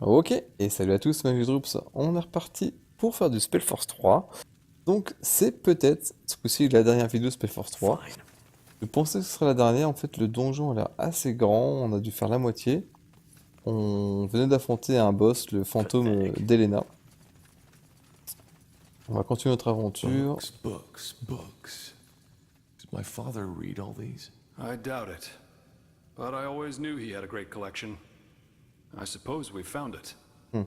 Ok, et salut à tous, Magus Droops. On est reparti pour faire du Spellforce 3. Donc c'est peut-être ce coup-ci la dernière vidéo Spellforce 3. Je pensais que ce serait la dernière, en fait le donjon a l'air assez grand, on a dû faire la moitié. On venait d'affronter un boss, le fantôme d'Elena. On va continuer notre aventure. Books. Did my father read all these? I doubt it. But I always knew he had a great collection. I suppose we found it. On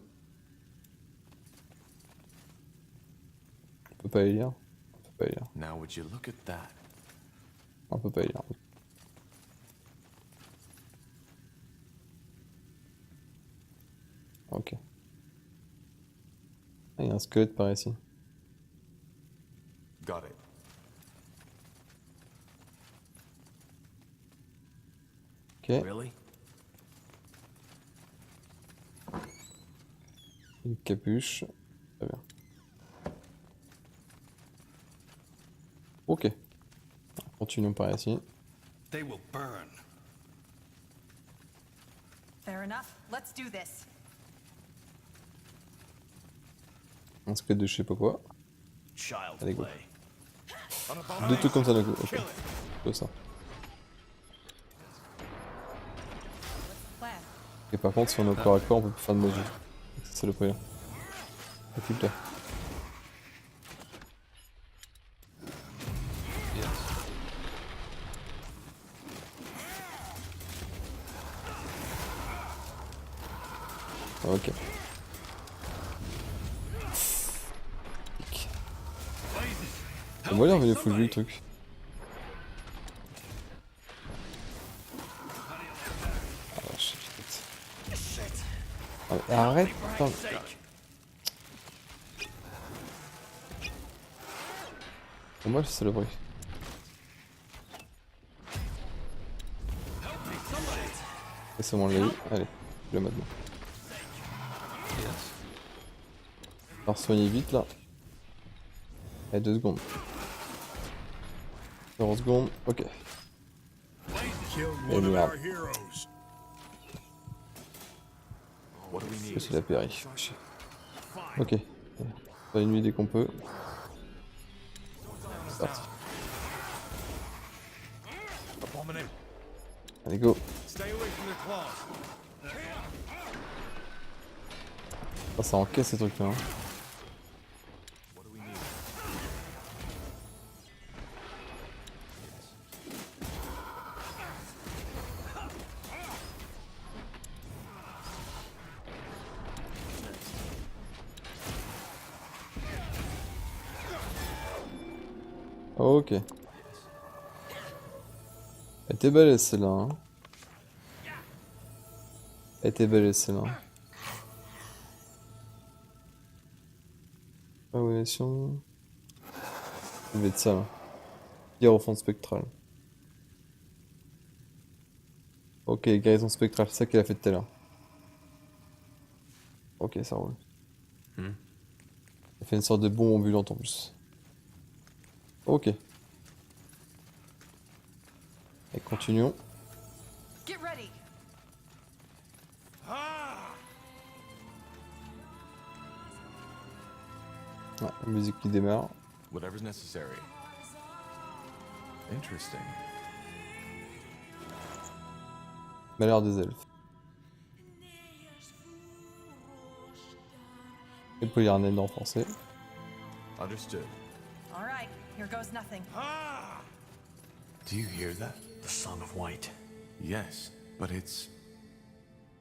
peut pas y lire. On peut pas y lire. Now would you look at that? On peut pas y lire. Ok. Ah, il y a un squelette par ici. Got it. Ok. Really? Une capuche. Très bien. Ok. Continuons par ici. They will burn. Fair enough. Let's do this. Un squelette de je sais pas quoi. Child Allez, go. play. Deux trucs comme ça d'un coup. Ok. Comme ça. Plan. Et par contre, si on est au corps à corps, on peut plus faire de magie. C'est le problème. Occupe-toi. Ok. C'est moi, il est revenu full vue le truc. Ah vache, shit. Ah, mais arrête, putain. Pour moi, c'est le bruit. Et c'est bon, on l'a eu. Allez, le maintenant. Alors soigner vite là. Allez, 2 secondes. 0 secondes, ok. Et merde. What do we Je need? suis la péri. Ok. Faire une nuit dès qu'on peut. C'est parti. Allez, go. Ah, ça encaisse ces trucs là. Hein. Ok. Elle était belle celle-là. Hein. Elle était belle celle-là. Évaluation. Ça devait être ça là. Guerre au fond spectral. Ok, guérison spectrale, c'est ça qu'elle a fait tout à l'heure. Ok, ça roule. Elle fait une sorte de bombe ambulante en plus. Ok. Et continuons. Get ready. Ouais, la musique qui démarre. Whatever's necessary. Interesting. Malheur des elfes. Et puis il y a un N en français. Understood. All right. Here goes nothing. Do you hear that? The Song of White. Yes, but it's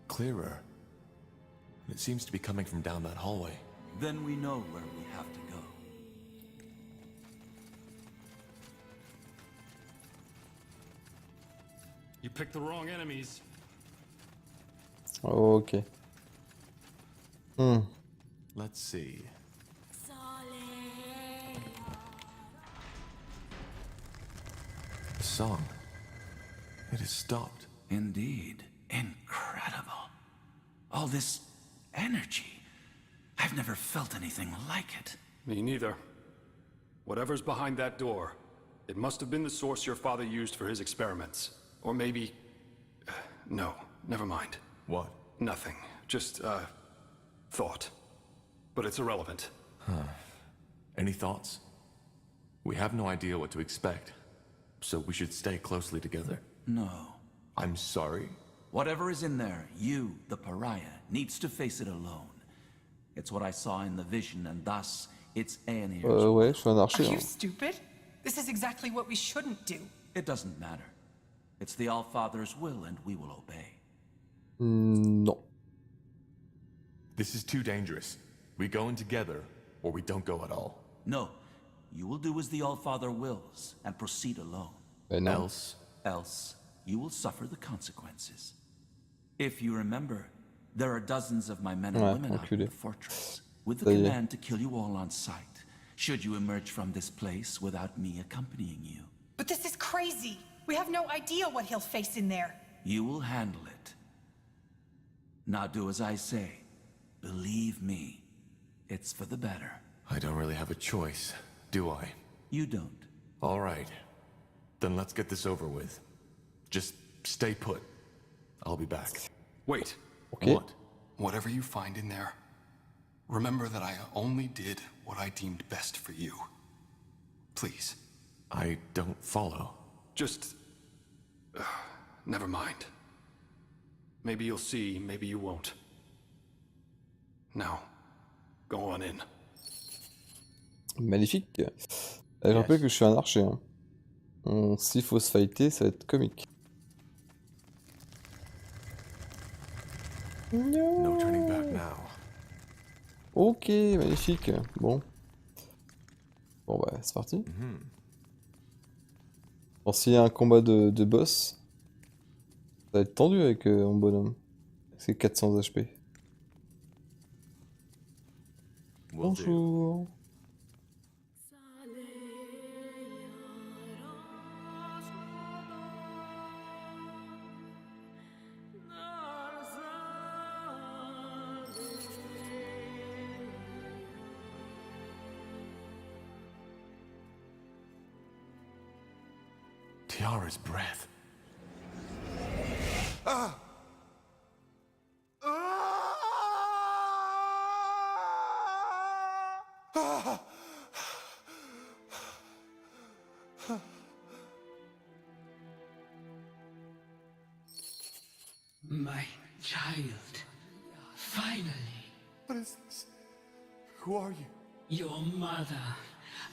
clearer. It seems to be coming from down that hallway. Then we know where we have to go. You picked the wrong enemies. Ok. Let's see. The song. It has stopped. Indeed. Incredible. All this energy. I've never felt anything like it. Me neither. Whatever's behind that door, it must have been the source your father used for his experiments. Or maybe... No, never mind. What? Nothing. Just, thought. But it's irrelevant. Any thoughts? We have no idea what to expect, so we should stay closely together. No. I'm sorry. Whatever is in there, you, the pariah, needs to face it alone. It's what I saw in the vision, and thus, it's Aenir's. Ouais, je suis un archer. Are you Hein. stupid? This is exactly what we shouldn't do. It doesn't matter. It's the Allfather's will, and we will obey. Non. This is too dangerous. We go in together, or we don't go at all. No, you will do as the Allfather wills, and proceed alone. Ben non. Else, you will suffer the consequences. If you remember, there are dozens of my men and Ouais, women out in enculé. the fortress, with the Ça y est. command to kill you all on sight, should you emerge from this place without me accompanying you. But this is crazy. We have no idea what he'll face in there. You will handle it. Now do as I say. Believe me, it's for the better. I don't really have a choice, do I? You don't. All right. Then let's get this over with. Just stay put. I'll be back. Wait. Ok. What? Whatever you find in there, remember that I only did what I deemed best for you. Please. I don't follow. Just... never mind. Maybe you'll see, maybe you won't. Now, go on in. Magnifique. Je rappelle que je suis un archer. Hein. S'il faut se fighter, ça va être comique. No turning back now. Ok, magnifique. Bon. Bon bah, c'est parti. Bon, s'il y a un combat de boss, ça va être tendu avec mon bonhomme. C'est 400 HP. Will do. Bonjour. Tiara's breath. My child. Finally. What is this? Who are you? Your mother.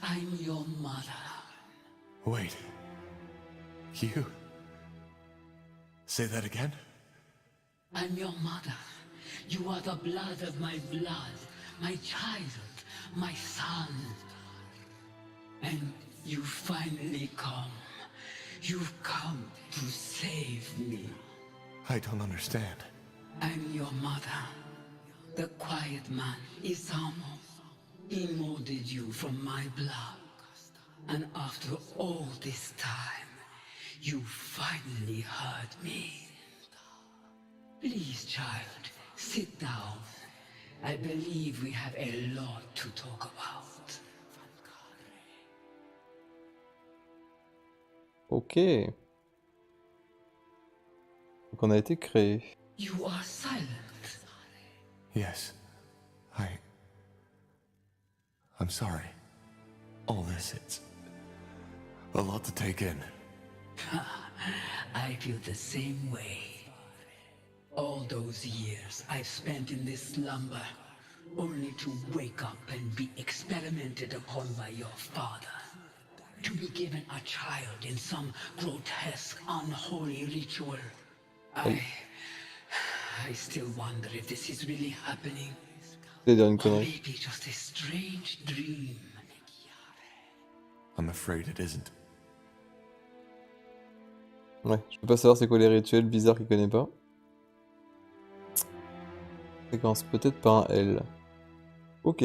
I'm your mother. Wait. You? Say that again? I'm your mother. You are the blood of my blood. My child. My son. And you finally come. You've come to save me. I don't understand. I'm your mother. The quiet man, Isamo. He molded you from my blood. And after all this time, you finally heard me. Please, child, sit down. I believe we have a lot to talk about. Ok. Donc on a été créé. You are silent. Yes. I'm sorry. All this, it's a lot to take in. I feel the same way. All those years I've spent in this slumber, only to wake up and be experimented upon by your father. To be given a child in some grotesque, unholy ritual. I still wonder if this is really happening. C'est dire une Or connerie. maybe just a strange dream. I'm afraid it isn't. Ouais, je peux pas savoir c'est quoi les rituels bizarres qu'il connaît pas. Ça commence peut-être par un L. Ok.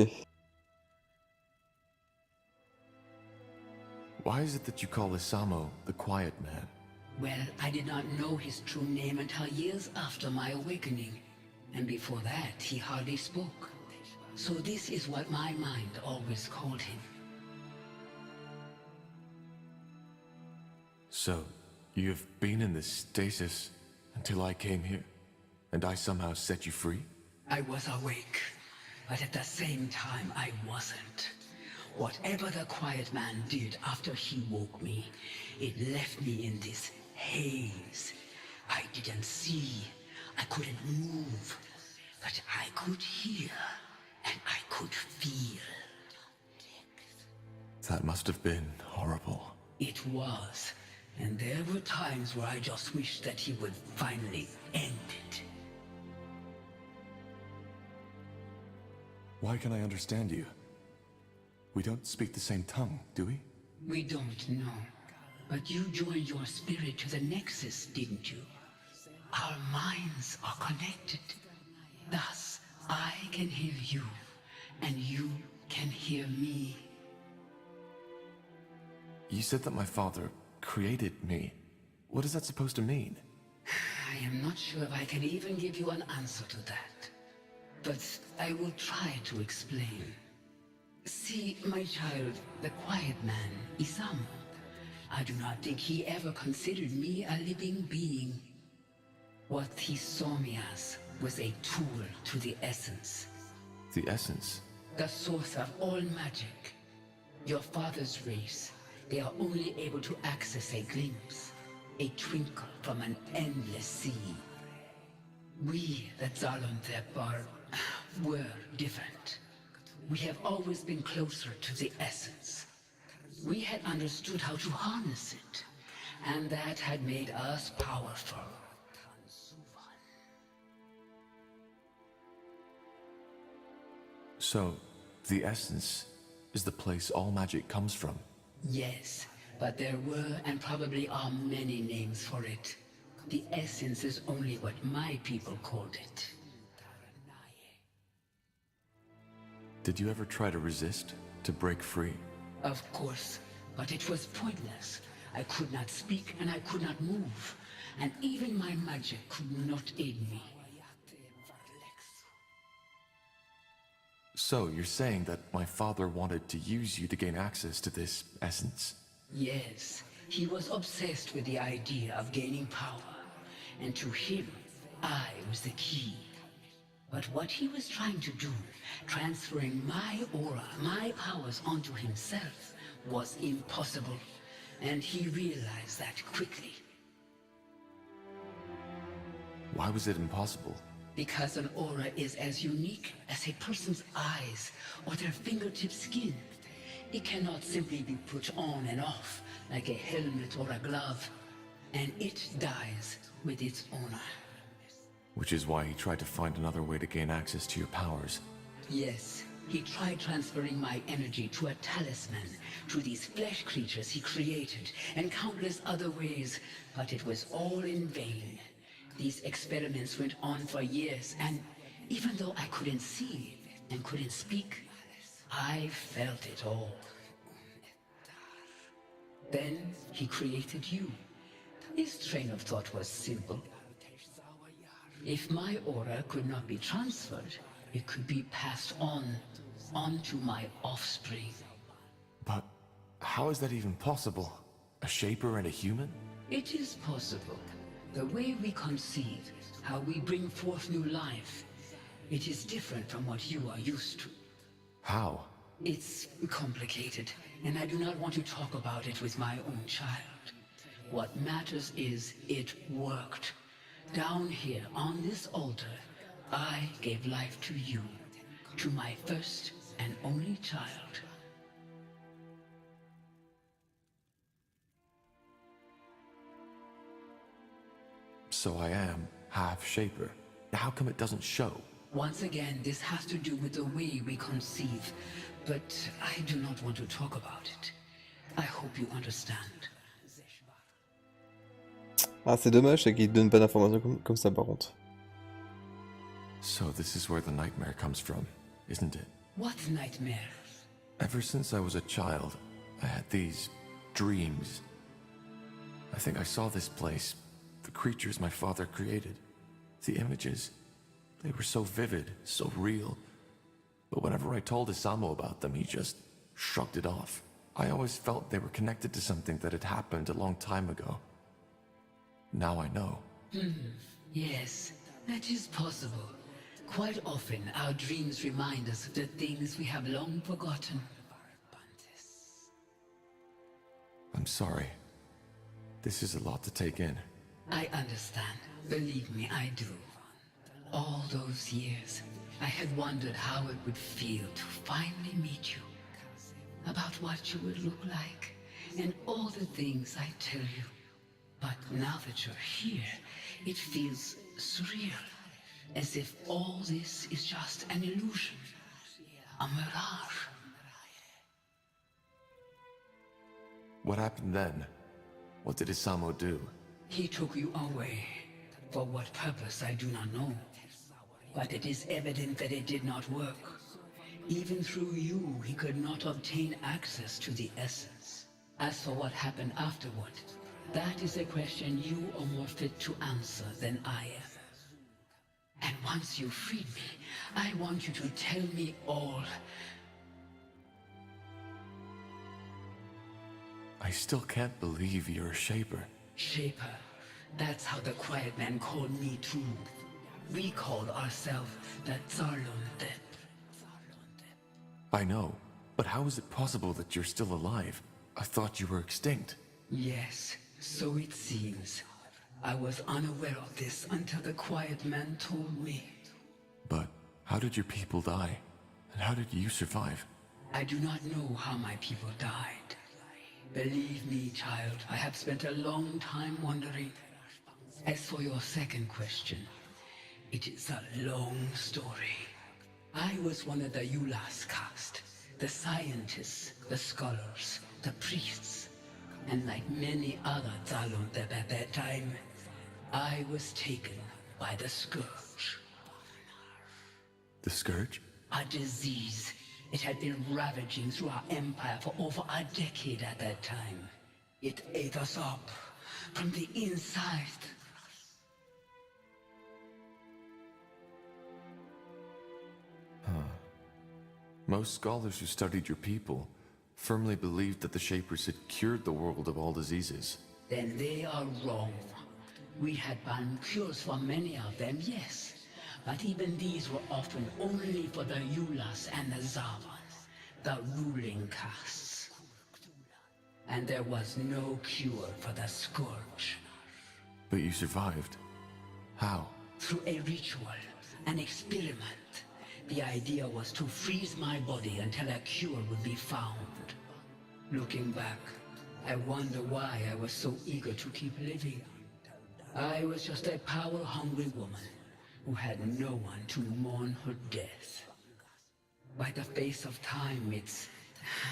Why is it that you call Isamo the Quiet Man? Well, I did not know his true name until years after my awakening. And before that, he hardly spoke. So this is what my mind always called him. So, you've been in this stasis until I came here, and I somehow set you free? I was awake, but at the same time I wasn't. Whatever the quiet man did after he woke me, it left me in this haze. I didn't see, I couldn't move, but I could hear and I could feel. That must have been horrible. It was, and there were times where I just wished that he would finally end it. Why can I understand you? We don't speak the same tongue, do we? We don't know, but you joined your spirit to the Nexus, didn't you? Our minds are connected. Thus, I can hear you, and you can hear me. You said that my father created me. What is that supposed to mean? I am not sure if I can even give you an answer to that. But I will try to explain. See, my child, the quiet man, Isamu, I do not think he ever considered me a living being. What he saw me as was a tool to the essence. The essence? The source of all magic. Your father's race, they are only able to access a glimpse, a twinkle from an endless sea. We, the Zalon were different. We have always been closer to the essence. We had understood how to harness it, and that had made us powerful. So, the essence is the place all magic comes from? Yes, but there were and probably are many names for it. The essence is only what my people called it. Did you ever try to resist? To break free? Of course, but it was pointless. I could not speak and I could not move, and even my magic could not aid me. So, you're saying that my father wanted to use you to gain access to this essence? Yes, he was obsessed with the idea of gaining power, and to him, I was the key. But what he was trying to do, transferring my aura, my powers onto himself, was impossible, and he realized that quickly. Why was it impossible? Because an aura is as unique as a person's eyes or their fingertip skin. It cannot simply be put on and off like a helmet or a glove, and it dies with its owner. Which is why he tried to find another way to gain access to your powers. Yes, he tried transferring my energy to a talisman, to these flesh creatures he created, and countless other ways, but it was all in vain. These experiments went on for years, and even though I couldn't see and couldn't speak, I felt it all. Then he created you. His train of thought was simple. If my aura could not be transferred, it could be passed onto my offspring. But how is that even possible? A shaper and a human? It is possible. The way we conceive, how we bring forth new life, it is different from what you are used to. How? It's complicated, and I do not want to talk about it with my own child. What matters is it worked. Down here on this altar, I gave life to you, to my first and only child. So I am half shaper. How come it doesn't show? Once again, this has to do with the way we conceive, but I do not want to talk about it. I hope you understand. Ah, c'est dommage, c'est qu'il te donne pas d'informations comme ça, par contre. So this is where the nightmare comes from, isn't it? What nightmare? Ever since I was a child, I had these dreams. I think I saw this place, the creatures my father created. The images, they were so vivid, so real. But whenever I told Isamu about them, he just shrugged it off. I always felt they were connected to something that had happened a long time ago. Now I know. Yes, that is possible. Quite often, our dreams remind us of the things we have long forgotten. I'm sorry. This is a lot to take in. I understand. Believe me, I do. All those years, I had wondered how it would feel to finally meet you. About what you would look like, and all the things I tell you. But now that you're here, it feels surreal. As if all this is just an illusion. A mirage. What happened then? What did Isamo do? He took you away. For what purpose, I do not know. But it is evident that it did not work. Even through you, he could not obtain access to the essence. As for what happened afterward, that is a question you are more fit to answer than I am. And once you freed me, I want you to tell me all. I still can't believe you're a Shaper. Shaper. That's how the Quiet Man called me too. We called ourselves the Zarlunde. I know, but how is it possible that you're still alive? I thought you were extinct. Yes, so it seems. I was unaware of this until the Quiet Man told me. But how did your people die? And how did you survive? I do not know how my people died. Believe me, child, I have spent a long time wondering. As for your second question, it is a long story. I was one of the Yulas caste, the scientists, the scholars, the priests, and like many other Zalundeb at that time, I was taken by the Scourge. The Scourge? A disease. It had been ravaging through our empire for over a decade at that time. It ate us up from the inside. Most scholars who studied your people firmly believed that the Shapers had cured the world of all diseases. Then they are wrong. We had found cures for many of them, yes. But even these were often only for the Yulas and the Zavas, the ruling castes. And there was no cure for the Scourge. But you survived. How? Through a ritual, an experiment. The idea was to freeze my body until a cure would be found. Looking back, I wonder why I was so eager to keep living. I was just a power-hungry woman who had no one to mourn her death. By the face of time, it's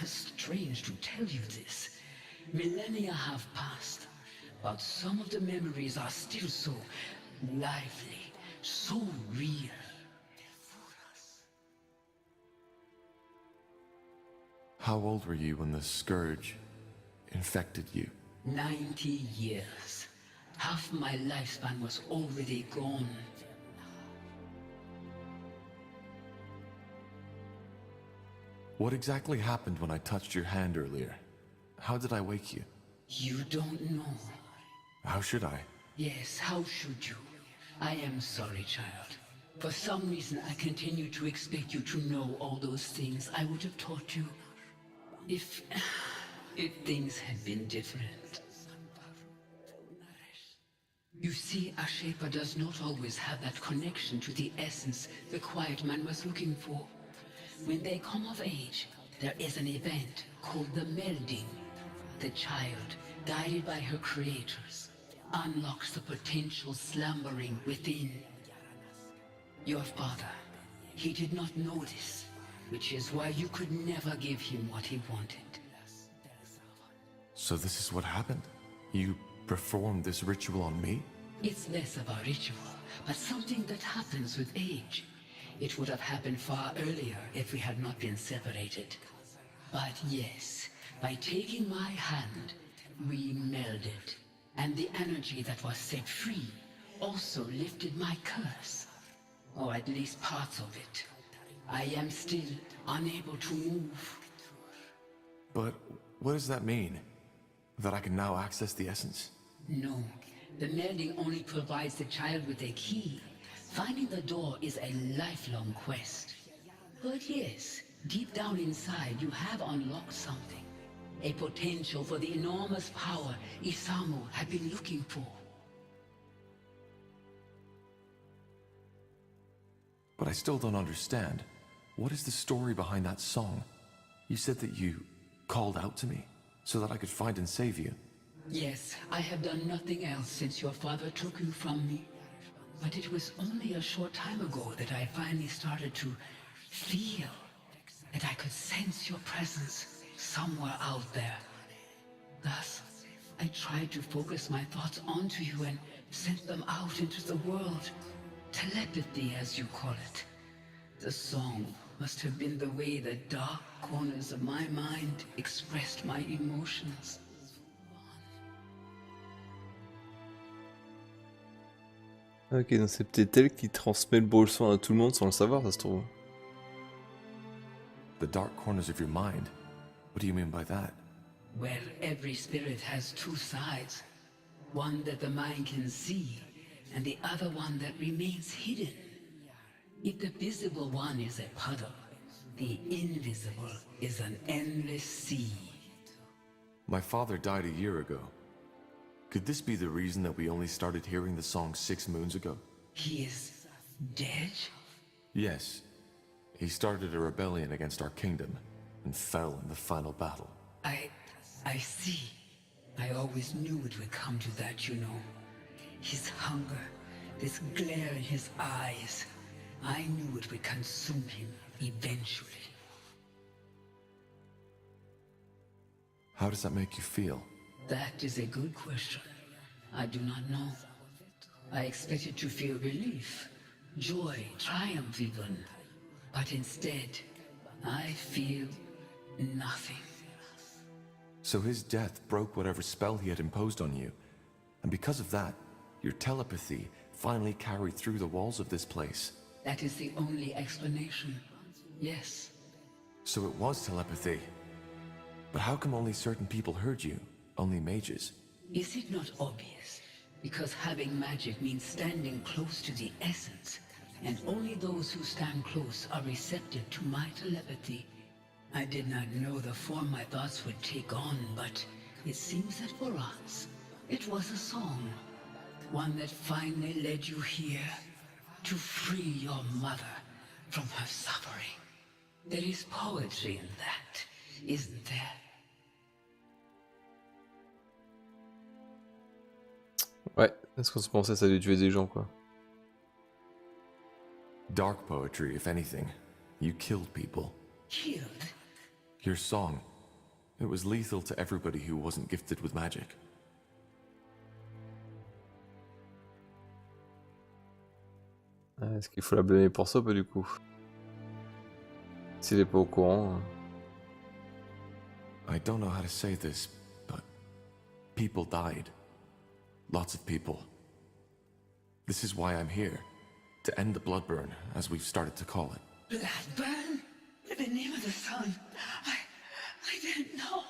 strange to tell you this. Millennia have passed, but some of the memories are still so lively, so real. How old were you when the Scourge infected you? 90 years. Half my lifespan was already gone. What exactly happened when I touched your hand earlier? How did I wake you? You don't know. How should I? Yes, how should you? I am sorry, child. For some reason, I continue to expect you to know all those things I would have taught you. If things had been different. You see, a Shaper does not always have that connection to the essence the Quiet Man was looking for. When they come of age, there is an event called the melding. The child, guided by her creators, unlocks the potential slumbering within. Your father, he did not know this, which is why you could never give him what he wanted. So this is what happened? You performed this ritual on me? It's less of a ritual, but something that happens with age. It would have happened far earlier if we had not been separated. But yes, by taking my hand, we melded. And the energy that was set free also lifted my curse. Or at least parts of it. I am still unable to move. But what does that mean? That I can now access the essence? No, the melding only provides the child with a key. Finding the door is a lifelong quest. But yes, deep down inside you have unlocked something. A potential for the enormous power Isamu had been looking for. But I still don't understand. What is the story behind that song? You said that you called out to me so that I could find and save you. Yes, I have done nothing else since your father took you from me. But it was only a short time ago that I finally started to feel that I could sense your presence somewhere out there. Thus, I tried to focus my thoughts onto you and sent them out into the world. Telepathy, as you call it. The song must have been the way the dark corners of my mind expressed my emotions. Ok, donc c'est peut-être elle qui transmet le beau son à tout le monde sans le savoir, ça se trouve. The dark corners of your mind? What do you mean by that? Well, every spirit has two sides. One that the mind can see, and the other one that remains hidden. If the visible one is a puddle, the invisible is an endless sea. My father died a year ago. Could this be the reason that we only started hearing the song 6 moons ago? He is dead? Yes. He started a rebellion against our kingdom and fell in the final battle. I see. I always knew it would come to that, you know. His hunger, this glare in his eyes. I knew it would consume him eventually. How does that make you feel? That is a good question. I do not know. I expected to feel relief, joy, triumph even. But instead, I feel nothing. So his death broke whatever spell he had imposed on you. And because of that, your telepathy finally carried through the walls of this place. That is the only explanation. Yes. So it was telepathy. But how come only certain people heard you? Only mages? Is it not obvious? Because having magic means standing close to the essence, and only those who stand close are receptive to my telepathy. I did not know the form my thoughts would take on, but it seems that for us, it was a song. One that finally led you here, to free your mother from her suffering. There is poetry in that, isn't there? Ouais, est-ce qu'on se pensait que ça allait tuer des gens, quoi. Dark poetry, if anything. You killed people. Killed? Your song. It was lethal to everybody who wasn't gifted with magic. Est-ce qu'il faut la blâmer pour ça ou pas du coup? S'il est pas au courant. I don't know how to say this, but people died. Lots of people. This is why I'm here. To end the blood burn, as we've started to call it. Blood burn? The name of the sun. I didn't know.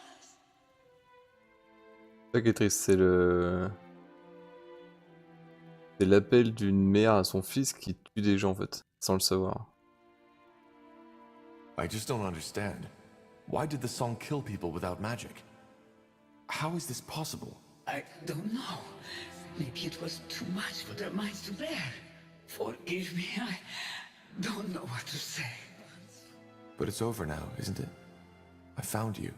C'est ça qui est triste, c'est le... C'est l'appel d'une mère à son fils qui tue des gens en fait, sans le savoir. I just don't understand. Why did the song kill people without magic? How is this possible? I don't know. Maybe it was too much for their minds to bear. Forgive me, I don't know what to say. But it's over now, isn't it? I found you.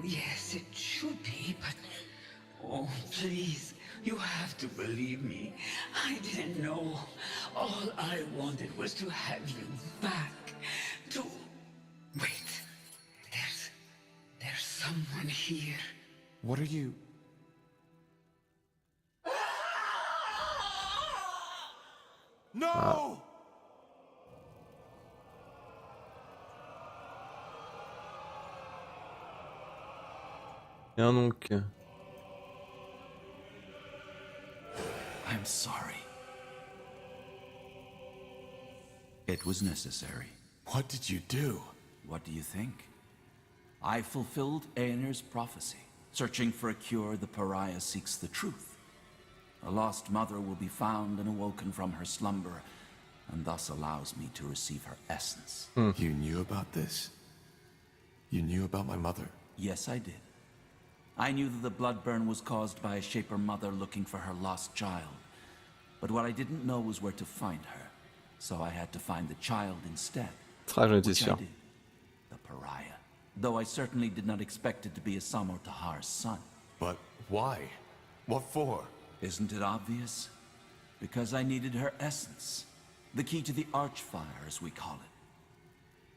Yes, it should be, but... Oh, please, you have to believe me. I didn't know. All I wanted was to have you back. To... Wait. There's someone here. What are you... No! Bien donc. I'm sorry. It was necessary. What did you do? What do you think? I fulfilled Aener's prophecy. Searching for a cure, the pariah seeks the truth. a lost mother will be found and awoken from her slumber, and thus allows me to receive her essence. You knew about this? You knew about my mother? Yes, I did. I knew that the blood burn was caused by a Shaper mother looking for her lost child. But what I didn't know was where to find her. So I had to find the child instead. Très j'en étais Which I sûr. did. The Pariah. Though I certainly did not expect it to be Asamo Tahar's son. But why? What for? Isn't it obvious? Because I needed her essence. The key to the Archfire, as we call it.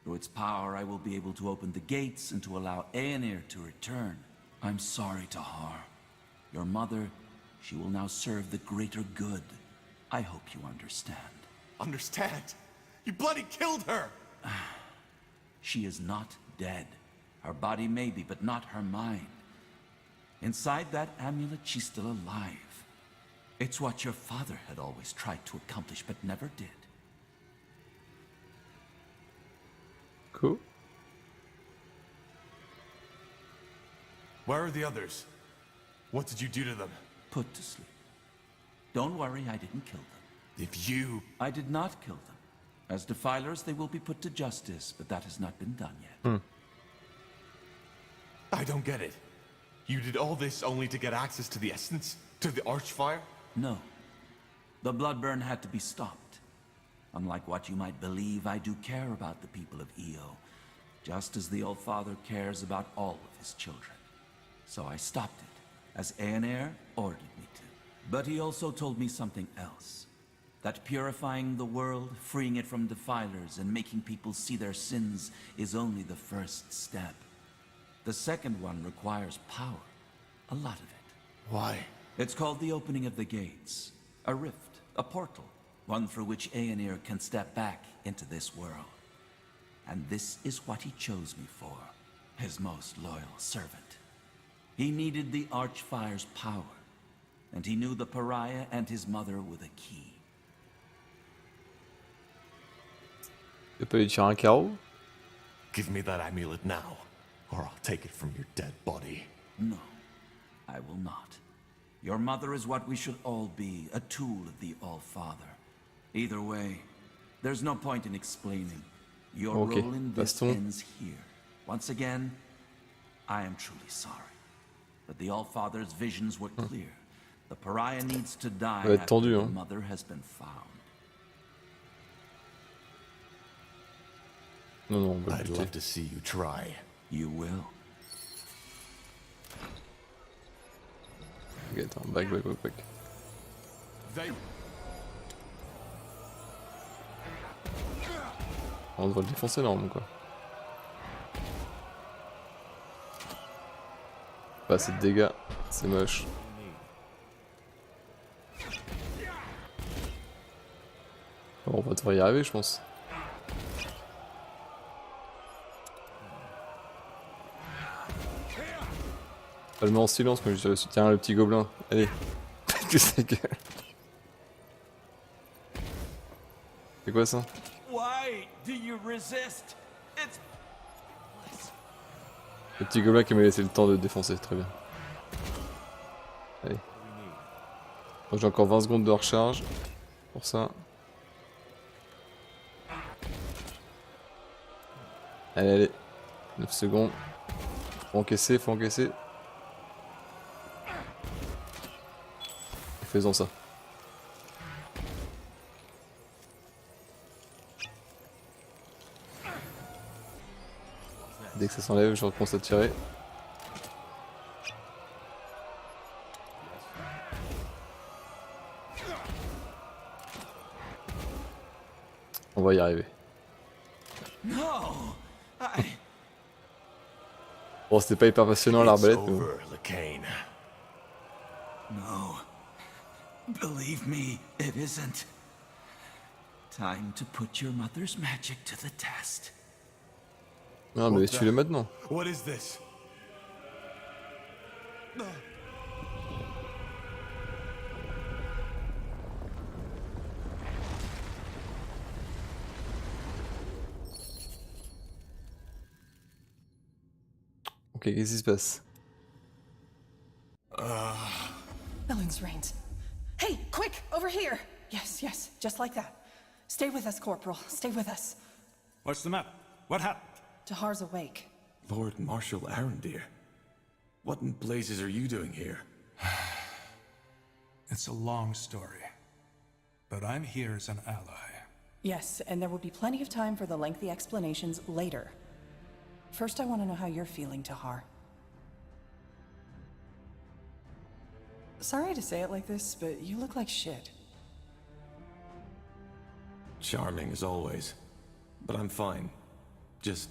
Through its power, I will be able to open the gates and to allow Aenir to return. I'm sorry, Tahar. Your mother, she will now serve the greater good. I hope you understand. Understand? You bloody killed her! She is not dead. Her body may be, but not her mind. Inside that amulet, she's still alive. It's what your father had always tried to accomplish, but never did. Cool. Where are the others? What did you do to them? Put to sleep. Don't worry, I didn't kill them. If you... I did not kill them. As defilers, they will be put to justice, but that has not been done yet. I don't get it. You did all this only to get access to the essence? To the Archfire? No. The blood burn had to be stopped. Unlike what you might believe, I do care about the people of Io, just as the Old Father cares about all of his children. So I stopped it, as Aenir ordered me to. But he also told me something else. That purifying the world, freeing it from defilers, and making people see their sins is only the first step. The second one requires power. A lot of it. Why? It's called the opening of the gates. A rift, a portal, one through which Aenir can step back into this world. And this is what he chose me for, his most loyal servant. He needed the Archfire's power, and he knew the Pariah and his mother were the key. Tu peux lui tirer un carreau? Give me that amulet now, or I'll take it from your dead body. No, I will not. Your mother is what we should all be, a tool of the All-Father. Either way, there's no point in explaining. Your Okay, role in this baston. ends here. Once again, I am truly sorry. But the All-Father's visions were clear. The Pariah needs to die Ça va être after tendu, the hein. mother has been found. Non, non, on va I'd le love buter. to see you try. You will. Ok, attends, back. They... On devrait le défoncer normalement quoi. Pas assez de dégâts, c'est moche. Bon, on va devoir y arriver je pense. Je le mets en silence mais je soutiens le petit gobelin. Allez. Qu'est-ce que c'est quoi ça? Why do you resist? It's Le petit gobelin qui m'a laissé le temps de défoncer, très bien. Allez. Donc j'ai encore 20 secondes de recharge pour ça. Allez. 9 secondes. Faut encaisser. Faisons ça. Dès que ça s'enlève, je recommence à tirer. On va y arriver. no. I Bon, c'était pas hyper passionnant It's l'arbalète, mais bon. over, Lacaine. No. Believe me, it isn't. Time to put your mother's magic to the test. Non, mais suis-le maintenant. What is this? Ok, qu'est-ce qui se passe? Melon's reins. over here. Yes, yes, just like that. Stay with us, Corporal. Stay with us. What's the matter? What happened? Tahar's awake. Lord Marshal Aaron, dear. What in blazes are you doing here? It's a long story. But I'm here as an ally. Yes, and there will be plenty of time for the lengthy explanations later. First, I want to know how you're feeling, Tahar. Sorry to say it like this, but you look like shit. Charming as always. But I'm fine. Just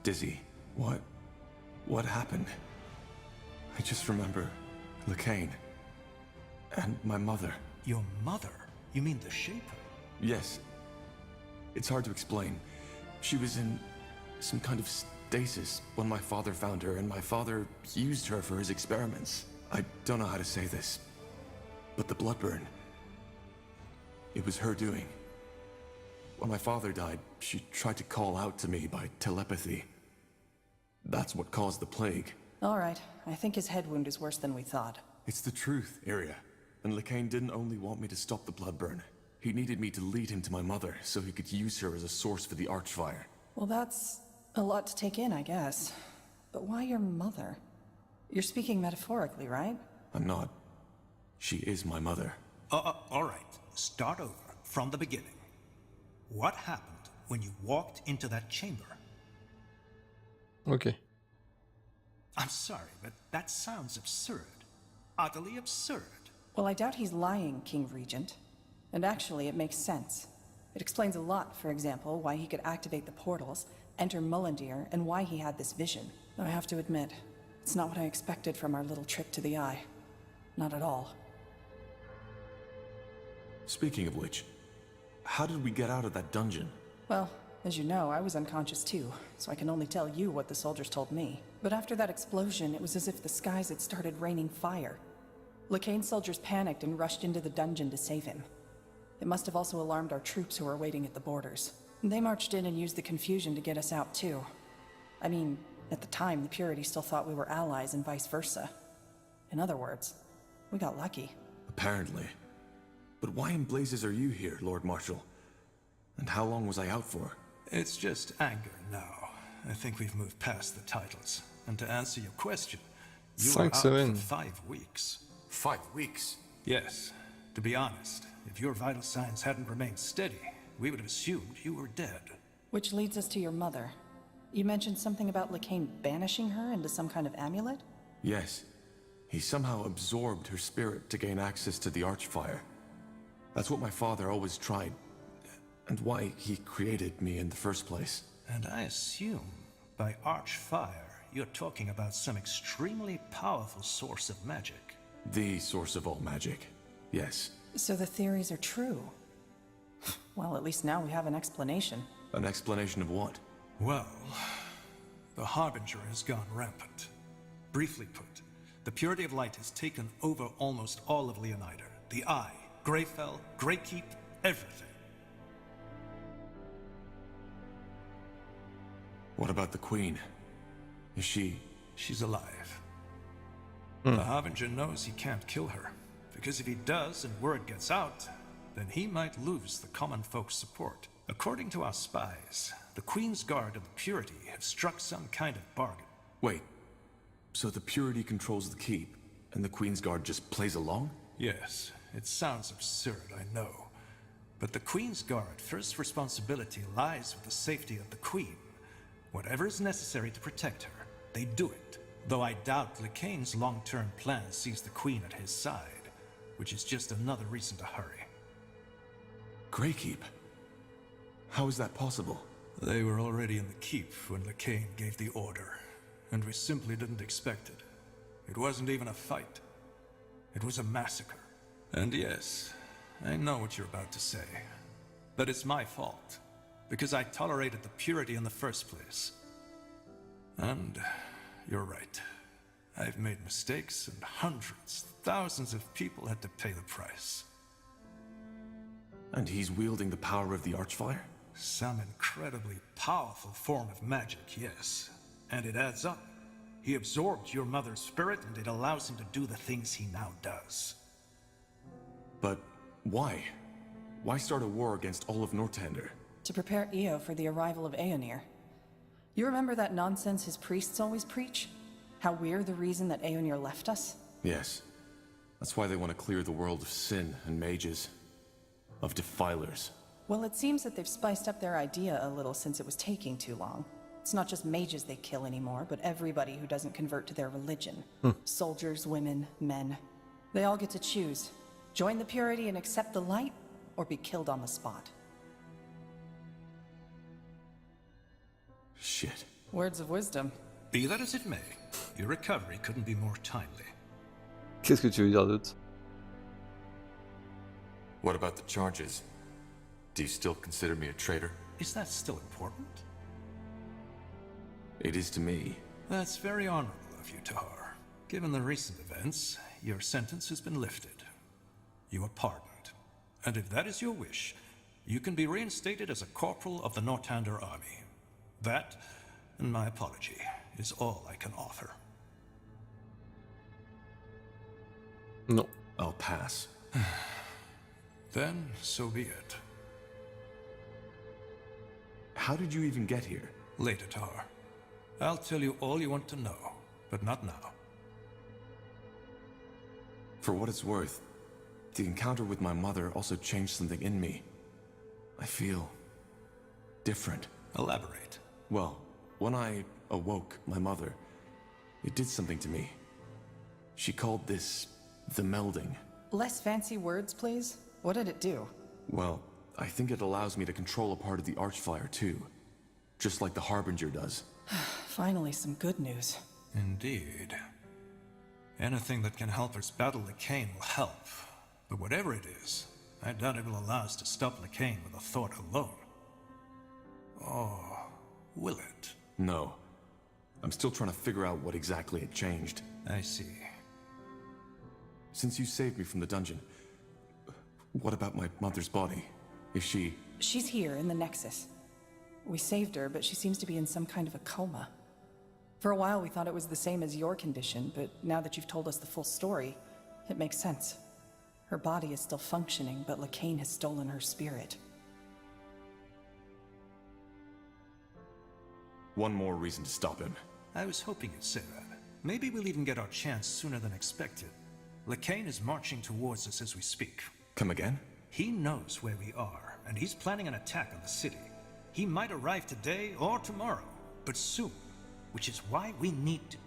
dizzy. What happened? I just remember Lacaine. And my mother. Your mother? You mean the Shaper? Yes. It's hard to explain. She was in some kind of stasis when my father found her, and my father used her for his experiments. I don't know how to say this, but the blood burn, it was her doing. When my father died, she tried to call out to me by telepathy. That's what caused the plague. All right, I think his head wound is worse than we thought. It's the truth, Iria. And Lacaine didn't only want me to stop the blood burn. He needed me to lead him to my mother, so he could use her as a source for the Archfire. Well, that's a lot to take in, I guess. But why your mother? You're speaking metaphorically, right? I'm not. She is my mother. All right. Start over, from the beginning. What happened when you walked into that chamber? Ok. I'm sorry, but that sounds absurd. Utterly absurd. Well, I doubt he's lying, King Regent. And actually, it makes sense. It explains a lot, for example, why he could activate the portals, enter Mullendir, and why he had this vision. Though I have to admit, it's not what I expected from our little trip to the Eye. Not at all. Speaking of which, how did we get out of that dungeon? Well, as you know, I was unconscious too, so I can only tell you what the soldiers told me. But after that explosion, it was as if the skies had started raining fire. Lacaine's soldiers panicked and rushed into the dungeon to save him. It must have also alarmed our troops who were waiting at the borders. They marched in and used the confusion to get us out too. I mean, at the time, the Purity still thought we were allies and vice versa. In other words, we got lucky. Apparently. But why in blazes are you here, Lord Marshal? And how long was I out for? It's just anger now. I think we've moved past the titles. And to answer your question, you were out for 5 weeks. 5 weeks? Yes. To be honest, if your vital signs hadn't remained steady, we would have assumed you were dead. Which leads us to your mother. You mentioned something about Lacaine banishing her into some kind of amulet? Yes. He somehow absorbed her spirit to gain access to the Archfire. That's what my father always tried, and why he created me in the first place. And I assume, by Archfire, you're talking about some extremely powerful source of magic. The source of all magic, yes. So the theories are true. Well, at least now we have an explanation. An explanation of what? Well, the Harbinger has gone rampant. Briefly put, the Purity of Light has taken over almost all of Leonider. The Eye, Greyfell, Greykeep, everything. What about the Queen? Is she... She's alive. The Harbinger knows he can't kill her, because if he does and word gets out, then he might lose the common folk's support. According to our spies, the Queen's Guard and the Purity have struck some kind of bargain. Wait, so the Purity controls the keep, and the Queen's Guard just plays along? Yes, it sounds absurd, I know. But the Queen's Guard first responsibility lies with the safety of the Queen. Whatever is necessary to protect her, they do it. Though I doubt Lacaine's long-term plan sees the Queen at his side, which is just another reason to hurry. Greykeep? How is that possible? They were already in the keep when Lacaine gave the order, and we simply didn't expect it. It wasn't even a fight. It was a massacre. And yes, I know what you're about to say. That it's my fault, because I tolerated the Purity in the first place. And you're right. I've made mistakes, and hundreds, thousands of people had to pay the price. And he's wielding the power of the Archfire? Some incredibly powerful form of magic, yes. And it adds up. He absorbed your mother's spirit, and it allows him to do the things he now does. But why? Why start a war against all of Northander? To prepare Io for the arrival of Aeonir. You remember that nonsense his priests always preach? How we're the reason that Aeonir left us? Yes. That's why they want to clear the world of sin and mages. Of defilers. Well, it seems that they've spiced up their idea a little since it was taking too long. It's not just mages they kill anymore, but everybody who doesn't convert to their religion. Soldiers, women, men. They all get to choose. Join the purity and accept the light, or be killed on the spot. Shit. Words of wisdom. Be that as it may, your recovery couldn't be more timely. Qu'est-ce que tu veux dire d'autre? What about the charges? Do you still consider me a traitor? Is that still important? It is to me. That's very honorable of you, Tahar. Given the recent events, your sentence has been lifted. You are pardoned. And if that is your wish, you can be reinstated as a corporal of the Northander army. That, and my apology, is all I can offer. Non. I'll pass. Then, so be it. How did you even get here? Later, Tahar. I'll tell you all you want to know, but not now. For what it's worth, the encounter with my mother also changed something in me. I feel different. Elaborate. Well, when I awoke my mother, it did something to me. She called this the melding. Less fancy words, please. What did it do? Well, I think it allows me to control a part of the Archfire too. Just like the Harbinger does. Finally, some good news. Indeed. Anything that can help us battle Lacaine will help. But whatever it is, I doubt it will allow us to stop Lacaine with a thought alone. Or will it? No. I'm still trying to figure out what exactly it changed. I see. Since you saved me from the dungeon, what about my mother's body? Is she... She's here in the Nexus. We saved her, but she seems to be in some kind of a coma. For a while we thought it was the same as your condition, but now that you've told us the full story, it makes sense. Her body is still functioning, but Lacaine has stolen her spirit. One more reason to stop him. I was hoping you'd say that. Maybe we'll even get our chance sooner than expected. Lacaine is marching towards us as we speak. Come again? He knows where we are, and he's planning an attack on the city. He might arrive today or tomorrow, but soon, which is why we need to.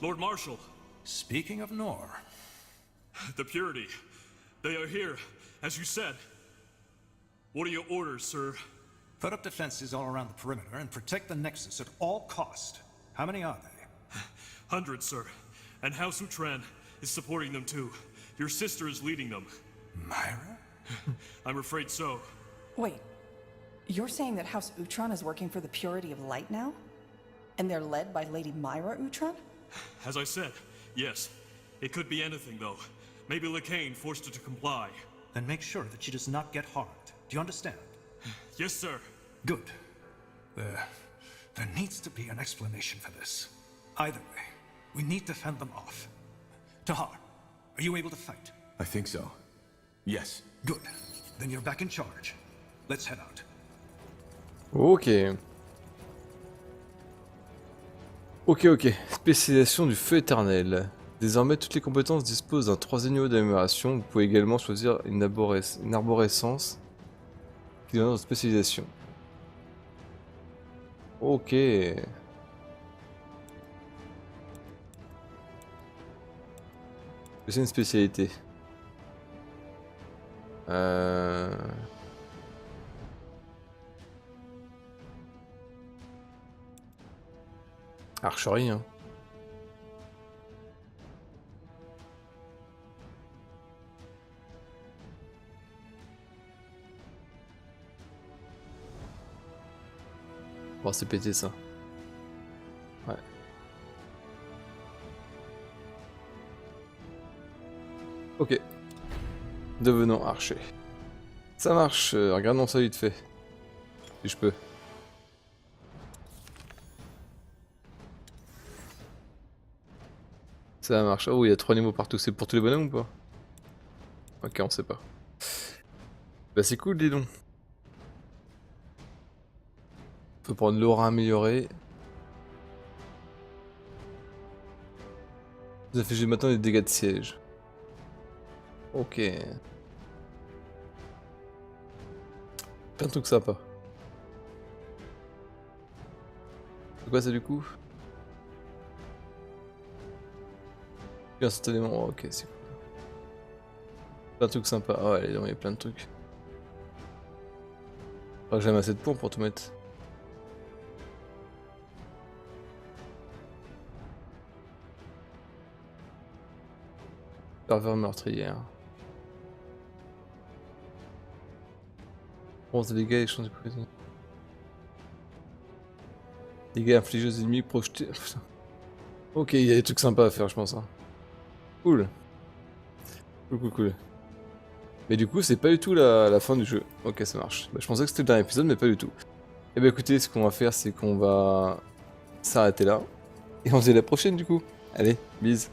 Lord Marshal. Speaking of Nor. The Purity. They are here, as you said. What are your orders, sir? Put up defenses all around the perimeter and protect the Nexus at all cost. How many are they? Hundreds, sir. And House Utran is supporting them too. Your sister is leading them. Myra? I'm afraid so. Wait, you're saying that House Utran is working for the Purity of Light now? And they're led by Lady Myra Utran? As I said, yes. It could be anything, though. Maybe Lacaine forced her to comply. Then make sure that she does not get harmed. Do you understand? Yes, sir. Good. There needs to be an explanation for this. Either way, we need to fend them off. Tahar, are you able to fight? I think so. Yes. Good. Then you're back in charge. Let's head out. Ok. Ok. Spécialisation du feu éternel. Désormais, toutes les compétences disposent d'un troisième niveau d'amélioration. Vous pouvez également choisir une arborescence qui donne votre spécialisation. Ok. C'est une spécialité. Archerie, hein. Bon, c'est pété ça. Ouais. Ok. Devenons archer. Ça marche, regardons ça vite fait. Si je peux. Ça marche. Oh, il y a 3 niveaux partout. C'est pour tous les bonhommes ou pas? Ok, on sait pas. Bah c'est cool, dis donc. Faut prendre l'aura améliorée. Vous affichez maintenant des dégâts de siège. Ok. Plein de trucs sympas. C'est quoi ça du coup? Instantanément, ok, c'est cool. Plein de trucs sympas. Ah ouais, il y a plein de trucs. Faudra que j'aime assez de points pour tout mettre. Ferveur meurtrière. Bronze des dégâts et change de prisonnier. Dégâts infligés aux ennemis projetés. Putain. Ok, il y a des trucs sympas à faire, je pense. Hein. Cool. Cool. Mais du coup, c'est pas du tout la fin du jeu. Ok, ça marche. Bah, je pensais que c'était le dernier épisode, mais pas du tout. Et bah écoutez, ce qu'on va faire, c'est qu'on va s'arrêter là. Et on se dit à la prochaine du coup. Allez, bise.